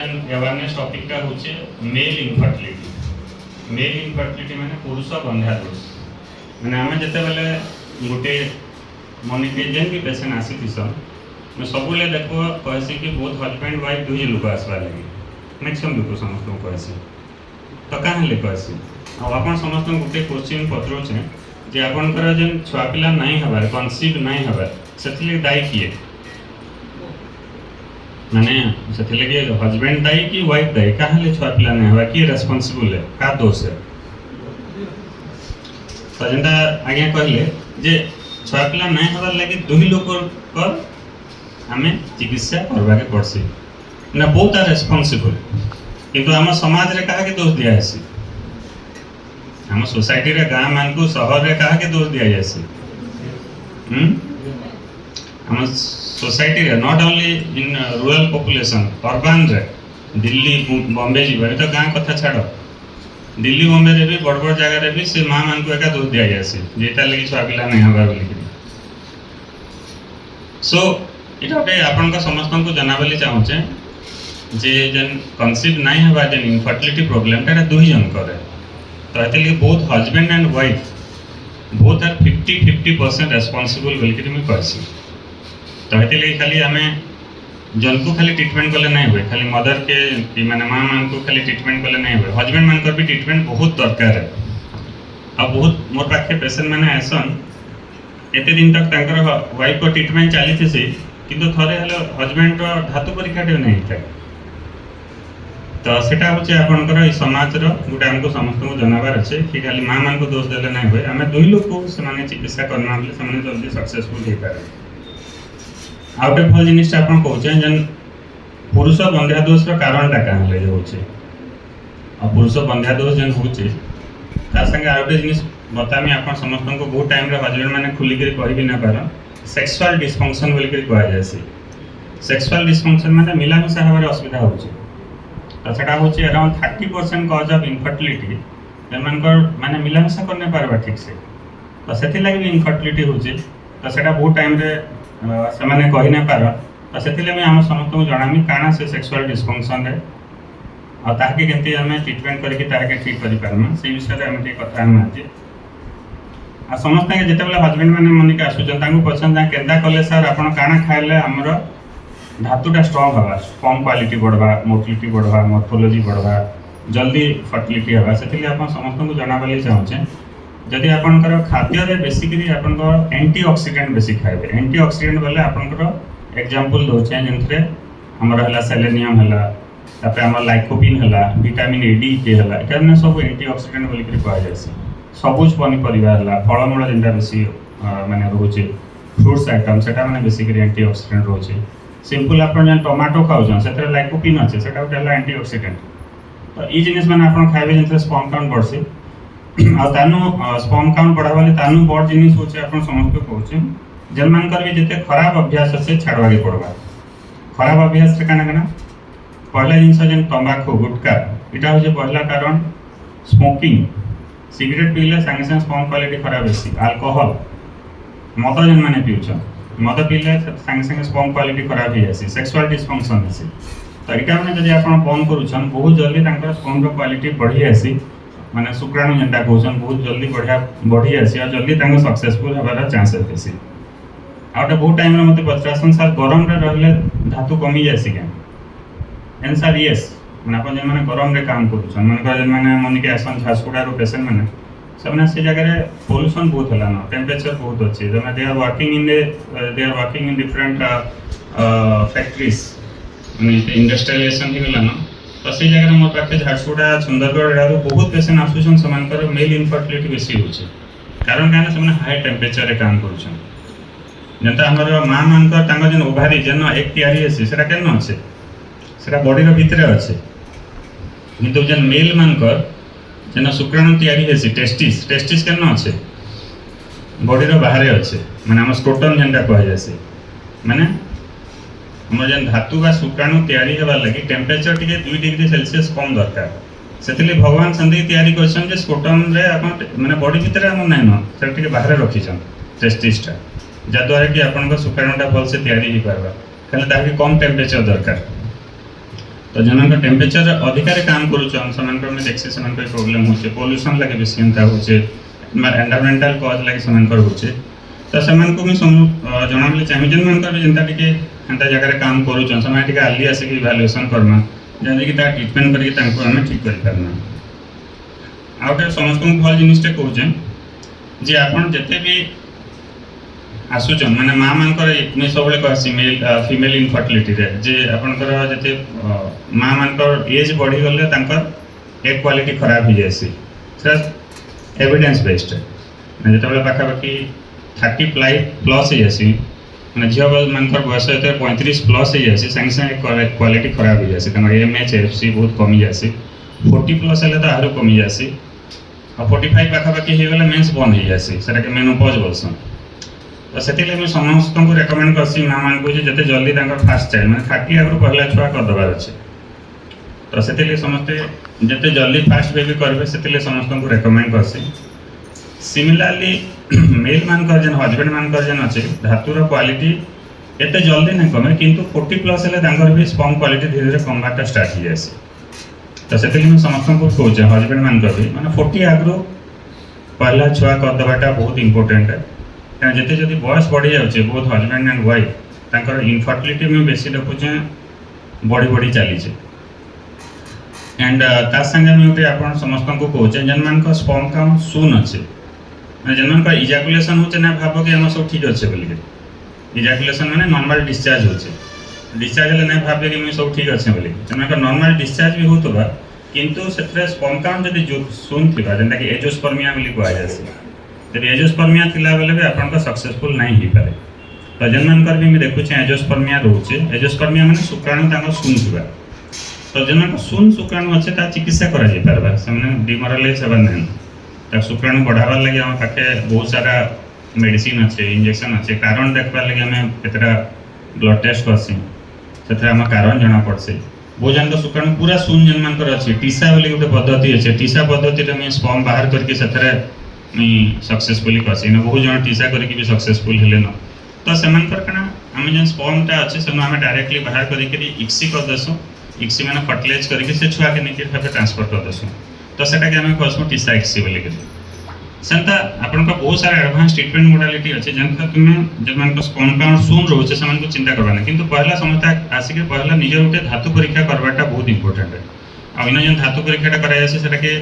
awareness topic का होचे male infertility माने पुरुष बंधा दोष माने आमे जते बेले गोटे मनी के जेन भी पेशेंट आसी थिसन मैं सबुले देखो कहसी कि बहुत हस्बैंड वाइफ दुई लोग आसवा लगी मैक्सिमम लोग समस्त कहसी तो कहाँ ले कहसी आ अपन समस्त गोटे क्वेश्चन पत्रोचे जे आपनकर जेन छुआ पिला नहीं हबार कन्सीव नहीं हबार सेथिले दायी किए माने सेथिले कि हस्बैंड दायी कि वाइफ दायी कहाँ ले छुआ पिला नहीं हवा कि रेस्पोंसिबल है का दोष है तो जेंता आगे कहले जे छुआ पिला नहीं हबार लगी दुही लोग कर हमें चिकित्सा करबा के पड़सी ना बहुत आर रेस्पोंसिबल किंतु हम समाज रे कहा के दोष दिया है हम सोसाइटी रे गांव मान को शहर रे कहा के दोष दिया जायसी हम सोसाइटी रे not only in rural population urban रे दिल्ली बॉम्बे जी तो गांव कथा छाड़ो दिल्ली बॉम्बे रे भी बड़ बड़ जगह रे भी से मां मान को एका दोष दिया जायसी जेटा लगी छुआ पिला नहीं हबार बोली सो इटा गोटे आपन का समस्त को जनाबली चाहूचे जे जन कन्सीव नहीं हबा जन इनफर्टिलिटी प्रॉब्लम ता दुही जन करे तो एते लिए both husband and wife both are 50-50% responsible बोल के मैं कहसी तो एते लिए खाली हमें जन को खाली ट्रीटमेंट कले नहीं हुए खाली मदर के कि माने मां मान को खाली ट्रीटमेंट कले नहीं हुए हस्बैंड मान को भी ट्रीटमेंट बहुत दरकार है अब बहुत मोर पाखे पेशेंट माने आसन एते दिन तक तांकर वाइफ को ट्रीटमेंट चली थी किंतु थरे हलो हस्बैंड रो धातु परीक्षा टे नहीं था तो सेटा होचे आपनकर ई समाज रो गुटे हमको समस्त को जनाबार अछि कि खाली मां मान को दोष देले नहीं होय हमें दुई लोग को से माने चिकित्सा करना ले से माने जल्दी सक्सेसफुल हे पारे आउटे फल जिनिस आपन कहउचे जन पुरुष बंध्या दोष रो कारण ता कहां ले होचे आ पुरुष बंध्या दोष जन होचे ता संगे आउटे जिनिस बतामी आपन समस्त को बहुत टाइम रे हस्बैंड माने खुली के कहि भी ना पारो सेक्सुअल डिसफंक्शन बोल के कहा जायसी सेक्सुअल डिसफंक्शन माने मिलामिशा हबार असुविधा होचे तो सेटा होचे अराउंड 30% कॉज ऑफ इनफर्टिलिटी जमनकर माने मिलामिशा करने पारबा ठीक से तो सेति लागि इनफर्टिलिटी होचे तो सेटा बहुत टाइम रे से माने कहि ना पार तो सेति लागि हम समस्त को जणामी काना से सेक्सुअल डिसफंक्शन रे आ ताके केंती हमें ट्रीटमेंट करके ताके ठीक करि पारमा से विषय रे हम कथा हम आज आ समस्त के जेते बेला हस्बैंड माने मनी के आसु जन तांको पसंद ता केंदा कले सर आपण काना खाइले हमरो धातुटा स्ट्रांग हवा स्पर्म क्वालिटी बढ़वा मोटिलिटी बढ़वा मॉर्फोलॉजी बढ़वा जल्दी फर्टिलिटी हवा सेतिले आपण समस्त को जणाबली चाहूचे जदि आपनकर खाद्य रे बेसिकली आपनकर एंटीऑक्सीडेंट बेसी खाइबे एंटीऑक्सीडेंट बोले आपनकर एग्जांपल दोचे जेंथरे हमर हला सेलेनियम हला तापर हमर लाइकोपिन हला विटामिन ए डी के हला एकाने सब एंटीऑक्सीडेंट बोली के कहै जायसी सबुज पनिपरिबा हला फळमूल जेंटा बेसी माने रोचे फ्रूट्स आइटम सेटा माने बेसिकली एंटीऑक्सीडेंट रोचे सिंपल आपण जन टमाटो खाउछन सेतरे लाइकोपिन अछि सेटा उठला एंटीऑक्सीडेंट तो ई जिनिस माने आपण खाइबे जेंथरे स्पर्म काउंट बढ़सी आ तानु स्पर्म काउंट बढ़ावाले तानु बड़ जिनिस होचे आपण समस्त कहउछे जन मान करबे जते खराब अभ्यास से छाड़वा के पड़बा खराब अभ्यास रे काना पहला जिंस जन तंबाकू गुटखा इटा होचे पहला कारण स्मोकिंग सिगरेट पीले संगे संगे स्पर्म क्वालिटी खराब हेसी अल्कोहल मद जन माने पिउछन मद पीले संगे संगे स्पर्म क्वालिटी खराब ही आसी सेक्सुअल डिसफंक्शन आसी तो इटा माने जदि आपण बंद करूछन बहुत जल्दी तांकर स्पर्म रो क्वालिटी बढ़ी आसी माने शुक्राणु जेंटा कहउछन बहुत जल्दी बढ़ी आसी और जल्दी तांको सक्सेसफुल हबार चांसेस बेसी आउटे बहुत टाइम रे मते पचासन साल गरम रे रहले धातु कमी जासी के आंसर यस माने आपण जे माने गरम रे काम करूछन माने जे माने मनि के आसन झासकुडा रो पेशेंट माने सबने से जगह रे पोल्यूशन बहुत हला न टेंपरेचर बहुत अच्छे जमे they are working in different factories माने इंडस्ट्रियलाइजेशन ही हला न तो से जगह रे मोर पाखे झारसुडा सुंदरगढ़ रे बहुत पेशेंट आसुछन समानकर मेल इनफर्टिलिटी बेसी होचे कारण काने सबने हाई टेंपरेचर रे काम करूछन जंता हमर मां मानकर तांग जन ओभारी जन एक तयारी अछि सेटा केन अछि सेटा बॉडी रो भीतर अछि किंतु जन मेल मानकर जेना शुक्राणु तयारी हेसी टेस्टिस केन अच्छे बॉडी रो बाहर अच्छे माने हम स्क्रोटम जेंटा कह जासी माने हम जेन धातु बा शुक्राणु तयारी हेबा लागि टेंपरेचर टिके 2 डिग्री सेल्सियस कम दरकार सेतिले भगवान संदे तयारी करछन जे स्क्रोटम रे अपन माने बॉडी भीतर हम नै न सेटा टिके बाहर रखिछन टेस्टिसटा जा द्वारा कि आपन को शुक्राणुटा भल से तयारी ही परबा खाली ताकि कम टेंपरेचर दरकार तो जन टेम्परेचर अधिकार काम करूँ से देखिए से प्रोब्लेम हो पॉल्यूशन लगे बेसी एंता हो एनवायरमेंटल कज लगे से हो तो से जनाबे चाहिए जेन जेनता टी एंता जगह काम करूँ से आली आसिक इवालुएसन करमा जहाँकि ट्रिटमेंट करके ठीक करना आ गए समस्त भल जिनटे कहे जे आपन जिते भी आसुचन माने माँ मानकर मुझे सब कहसी मेल फीमेल इनफर्टिलिटी रे जे आपनकर जते माँ मानकर एज बढ़ी गले तांकर एग क्वालिटी खराब हो जाएसी सर एविडेंस बेस्ड माने जते पाखापाखि 30 प्लस हो जाएसी माने झियो मानकर बयस जते 35 प्लस हो जाएसी संगे संगे क्वालिटी खराब हो जाएसी तांकर एमएच एफसी बहुत कमी जाएसी 40 प्लस हेले तो आरो कमी जाएसी और 45 पाखापाखि हो गले मेंस बंद हो जाएसी सेटा के मेनोपॉज बोलसन तो से समस्त को रेकमेंड करसी माँ मान को जिते जल्दी फास्ट चाइल्ड मैंने 30 आगु पहला छुआ करदेवार अच्छे तो से समस्ते जिते जल्दी फास्ट बेबी करेंगे से समस्त को रेकमेंड करसी सिमिलारली मेल मान जेन हजबैंड मान जेन अच्छे धातुर क्वालिटी एत जल्दी नहीं कमे किंतु 40 प्लस हेल्ले भी स्पर्म क्वालिटी धीरे धीरे कमबाटा स्टार्ट हो जाए तो से समस्त को कहे हजबैंड मान भी मैंने 40 आगु पहला छुआ करदेवाटा बहुत इंपोर्टेंट है जिते जदि बयस बढ़ी जाऊे both husband and wife infertility में बेसी देखुचे बढ़ी बढ़ी चली एंड ता संगे मुझे आप समस्त को कहे जेन मान स्पर्म काउंट शून अच्छे जेन मान इजाकुलेसन होचे ना भाव कि आम सब ठीक अच्छे बोलिए इजाकुलेसन माने नॉर्मल डिस्चार्ज होचे डिस्चार्ज हेल्ले ना भाव कि मुझे सब ठीक अच्छे बोलिए जेन नॉर्मल डिस्चार्ज भी होता किंतु से स्पर्म काउंट जब शून थी जेनटा कि एजोस्पर्मिया बोली कहुए जब एजोस्पर्मिया थिला बेले भी आपन सक्सेसफुल नहीं हो पारे तो जेन मानकर भी देखुचे एजोस्पर्मिया रोचे एजोस्पर्मिया माने शुक्राणु तांको शून थिबा तो जेन मान शून शुक्राणु अच्छे ता चिकित्सा करा जाय पारबा से डिमोरालाइज हेबा नहीं ता शुक्राणु बढ़ावा लगे हम पाखे बहुत सारा मेडिसिन अच्छे इंजेक्शन अच्छे कारण देखबा लगे हमें केतरा ब्लड टेस्ट करसी सेथे हम कारण जाना पड़से बहुत जन शुक्राणु पूरा शून जेन मानकर अच्छे टीसा बोली गोटे पद्धति अच्छे टीसा पद्धति रे में स्पर्म बाहर करके सेथे सक्सेसफुली करसी ना बहुत जन टीसा करके भी सक्सेसफुल हेले न तो सेमान पर कना हम जेन स्पर्मटा अच्छे से हम डायरेक्टली बाहर करके इक्सी कर देसु इक्सी माने फर्टिलाइज करके से छुआ के निके भाबे ट्रांसफर कर देसु तो सेटा के हम कहसु टीसा इक्सी बोली के सेंता आपन का बहुत सारा एडवांस ट्रीटमेंट मोडालिटी अच्छे जेन तुमे जब मान को स्पर्म काउंट शून रहउछे सेमान को चिंता करबाना किंतु पहला समस्या आसी के पहला निजे उठे धातु परीक्षा करबाटा बहुत इंपोर्टेंट है आ इन जेन धातु परीक्षाटा करा जासे सेटा के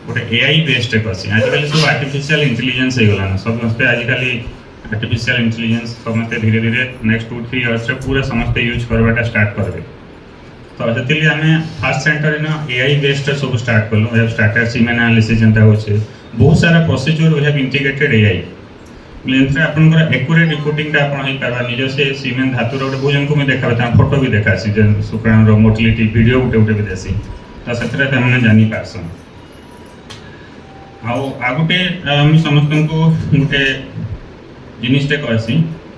गोटे एआई बेस्ड करसी आजिकल सब आर्टिफिशियल इंटेलिजेंस हो गलाना समस्ते आजिकल आर्टिफिशियल इंटेलिजेंस समस्ते धीरे धीरे नेक्स्ट 2-3 इयर्स रे पूरा समस्ते यूज करवाटा स्टार्ट करबे तो सेतिली हमें first centre in AI based सब स्टार्ट करलो वे स्टार्टेड सीमेन एनालिसिस जेंता होचे बहुत सारा procedure we have integrated AI लेंथरे आपनकर एक्यूरेट रिपोर्टिंग आपन होई पारबा निज से सीमेन धातुर गोटे भोजन को मैं देखाबे फोटो भी देखासी जे शुक्राणुर मोटिलिटी वीडियो गोटे भी देसी तो सेतरे तमने जानि पारसन आगुटे समस्त को गोटे जिनटे कहसी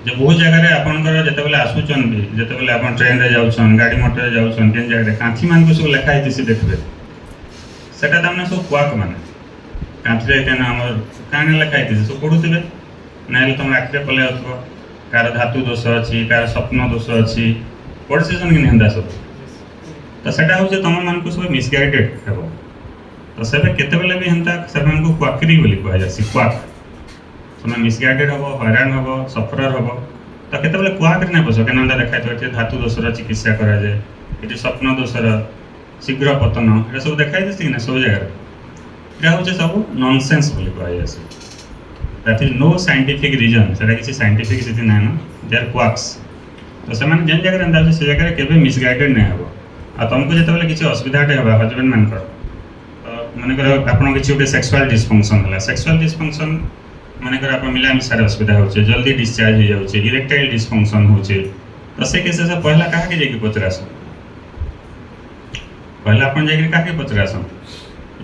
जो बहुत जगह आपंकर जिते आसुचन भी जिते आप ट्रेन रे जाऊन गाड़ी मोटर जाऊन केन जगह कांथी मान को सब लिखाई सी देखिए सेटा तमने सब क्वाक मान कांथी केन आमर काने लिखाई सब पढ़ुवे ना तुम आखिरे पलि आथो कार धातु दोष अच्छी कार स्वप्न दोष अच्छी पढ़ीसन कि हेन्दा सब तो सेटा हूँ तुम मान को सब मिसगाइडेड हे तो से केतबेले भी हेन्ता से क्वाकरी बोली कहुसी क्वाक तुम मिसगाइडेड हम हैरान हम सफरर हम तो केतबेले क्वाक ना बस केना देखा धातु दोषर चिकित्सा करा जाए ये स्वप्न दोषर शीघ्र पतन ये सब देखाई देसी ना सब जगह यहाँ हूँ सब नॉनसेंस बोली कहुसी that is no scientific reason से किसी साइंटिफिक रीजन ना दे आर क्वाक्स तो से जेन जगह एंता से जगह केबे मिसगाइडेड नहीं हम आ तुमको जिते किसी असुविधाटे हे हजबैंड मानकर मानकर आपन किसी गोटे सेक्सुअल डिस्फंक्शन है सेक्सुअल डिस्फंक्शन मानकर आप मिलामिशार असुविधा हो जल्दी डिस्चार्ज हो जाऊे इरेक्टाइल डिस्फंक्शन हो तो से केस से पहला क्या जाकि पचरास पहला अपन जाकि क्या पचरास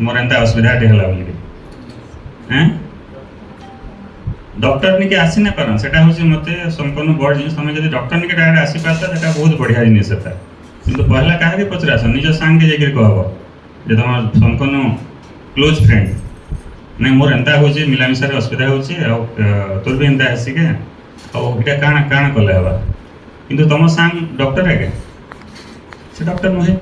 मोर एंता असुविधाटे है बोलिए डॉक्टर निके आसी ना पारन सेटा होची मते संपूर्ण बड़ जिनिस तुम जदि डॉक्टर निके डायरेक्ट आसी पाता सेटा बहुत बढ़िया जिनिस था किंतु पहला क्या पचरास निज सांग के जाकि कहब जे तुम संपूर्ण क्लोज फ्रेंड नहीं मोर एंता हो मिलामिशार असुविधा हो तोर भी एंता आसी के इटा काण काण कले हवा किंतु तुम सांग डॉक्टर आगे से डॉक्टर नुहे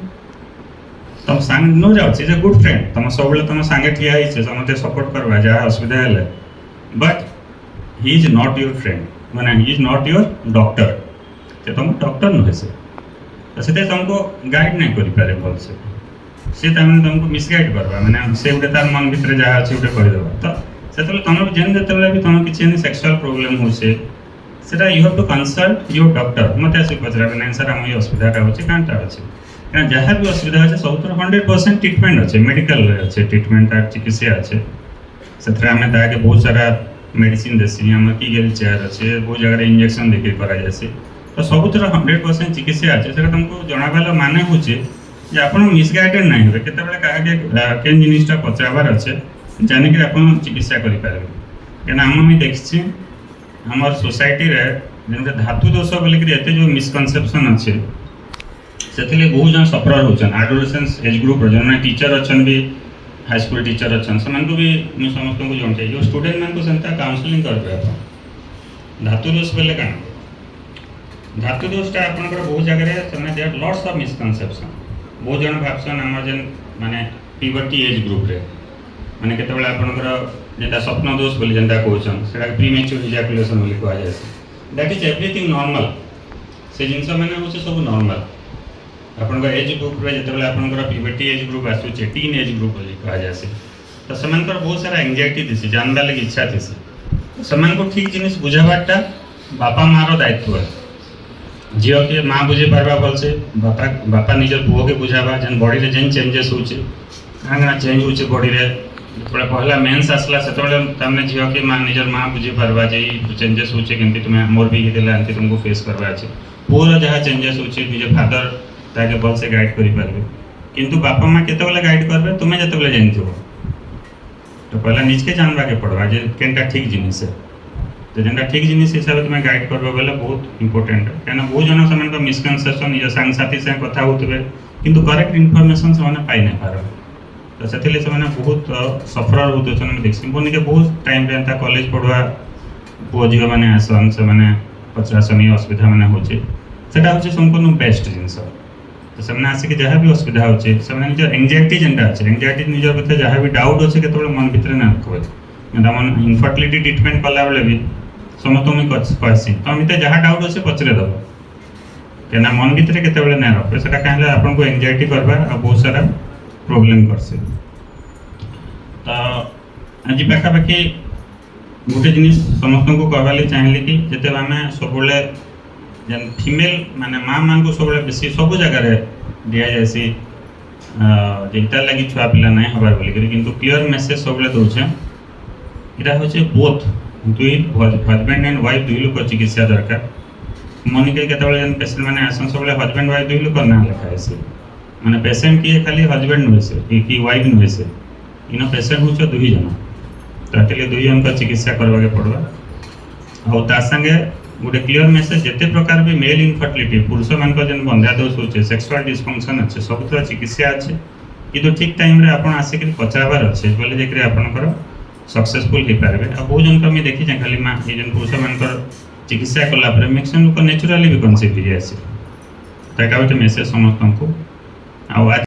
सांग no doubt is a good friend तुम सब तुम सांगे ठिया है समझे सपोर्ट करवा जहाँ असुविधा है but he is not your friend मैंने he is not your doctor तो तुम डॉक्टर नुहे से तो से तुमको गाइड नहीं कर पारे भल से तुमको मिसगाइड करवा मैंने से गोटे तार मन भितर जहाँ अच्छे गोटे कहीदेव तो से तुम जेन जो भी तुम किसी सेक्सुअल प्रोब्लेम हो सेटा you have to consult your doctor मत आसिक पचरा नहीं सर आम ये असुविधाटा अच्छे कहाँटा अच्छे क्या जहाँ भी असुविधा अच्छे सब 100% ट्रिटमेंट अच्छे मेडिकल अच्छे ट्रिटमेंट चिकित्सा अच्छे से आम ताके बहुत सारा मेडिसिन देसी आम की गेल चेयर अच्छे बहुत जगह इंजेक्शन देखे करा जाए तो सबुतर 100% चिकित्सा अच्छे से तुमको जनाबार माने हूँ जे आप मिसगाइडेड नहीं हुए केतबेले क्या जिनटा पचार अच्छे जानिक आप चिकित्सा करेंगे क्या आम भी देखी आम सोसाइटी रे जेनटे धातु दोष बोलिक एत जो मिसकनसेप्शन अच्छे से बहुत जन सफर होचन एडोलेसेंस एज ग्रुप जो टीचर अच्छा भी हाई स्कूल टीचर अच्छा से भी मुझे समस्त को जन जो स्टूडेंट मान से काउनसलिंग करेंगे धातु दोष बोले क्या धातु दोषटा आप बहुत जगह they are lots of misconception बहुत जन भावसन आम जेन माने पिबर्टी एज ग्रुप रे माने केतबेले आपनकर जेटा स्वप्न दोष बोली जेनटा कहउछन सेटा प्रीमेच्योर इजाकुलेशन बोली कहा जाय दैट इज एवरीथिंग नॉर्मल से जिनस माने होचे सब नॉर्मल आपनकर एज ग्रुप रे जेतबेले आपनकर पिबर्टी एज ग्रुप आसुचे टीन एज ग्रुप बोली कहा जाय तो सेमानकर बहुत सारा एंजाइटी दिसी जानबा लागि इच्छा दिसी तो सेमान को ठीक जिनिस बुझाबाटा बापा मार दायित्व है झील के माँ बुझे पार्बा भल से बापा बापा निजर पुओ के बुझावा जेन बॉडी रे जेन चेंजेस होचे काना चेंज होचे बॉडी रे थोड़ा पहला मेंस आसला से तमने झील के माँ निजर माँ बुझे पार्बा जे चेंजेस होचे केमती तुमे मोर भी देला अंति तुमको फेस करबा अछि पूरा जहाँ चेंजेस होचे निजर फादर ताके भल से गाइड करि पारबे किंतु बापा माँ केतेबेले गाइड करबे तुमे जतेबेले जानथिबो तो पहला निजके जानबा के पड़वा जे केनटा ठीक जिनिस है तो जेनटा ठीक जिनिस हिसाब से तुम्हें गाइड करबे बोले बहुत इंपोर्टेंट है क्या बहुत जन से मिसकनसेप्शन निज सांग साथी से कथा होते किंतु करेक्ट इनफॉरमेशन से पाई नहीं पार तो से बहुत सफर होते देखी पुनिके बहुत टाइम रे कॉलेज पढ़वा पुओ झील मैंने आसन से मैंने पचासन असुविधा मैंने होचे सेटा होचे संपूर्ण बेस्ट जिनस तो से आसिक जहाँ भी असुविधा होचे से निज एंजाइटी जेनटा अच्छे एंजाइटी निज भितर जहाँ भी डाउट अच्छे केतबेले मन भितर ना रखबे इनफर्टिलिटी ट्रिटमेंट कला बेले भी समस्त मुझे कहसी तुम मत जहाँ डाउट अच्छे पचरे दब क्या मन भितर केतबेले ना रखे से कहीं आपको एंजाइटी करवा और बहुत सारा प्रोब्लेम करसे तो आज पाखापाखि गोटे जिनिस समस्त को कहवाली चाहिए कि जिते आम सब जेन फीमेल माने माँ मान को सब बेसी सब जगह दि जासी जेटा लगी छुआ पिला नहीं हबार बोलिक किंतु क्लियर मेसेज सब दौचे यहाँ हूँ बोथ दुई हजबैंड एंड वाइफ दुई लोक चिकित्सा दरकार मनिके केतबेले पेसेंट मैंने आसन सब हजबैंड वाइफ दुई लोक ना लिखाए से माने पेसेंट किए खाली हजबैंड नुहे से कि वाइफ नुहे से इन पेसेंट हूँ दुई जन तो एक्चुअली दुई जन का चिकित्सा करवा के पड़वा और ता संगे गोटे क्लियर मेसेज जिते प्रकार भी मेल इनफर्टिलिटी पुरुष मान जेन बंध्या दोष होचे सेक्सुअल डिस्फंक्शन अच्छे सब चिकित्सा अच्छे कि ठीक टाइम रे आपन आसिक पचारबार अच्छे बोले जेकि आपनकर सक्सेसफुल हो पारे आ बहुत जन को देखी खाली माँ ये पुरुष मान चिकित्सा कलापर मैक्सिमम लोक नेचुराली भी कनसीव हो जाए तो गोटे मेसेज समस्त को आज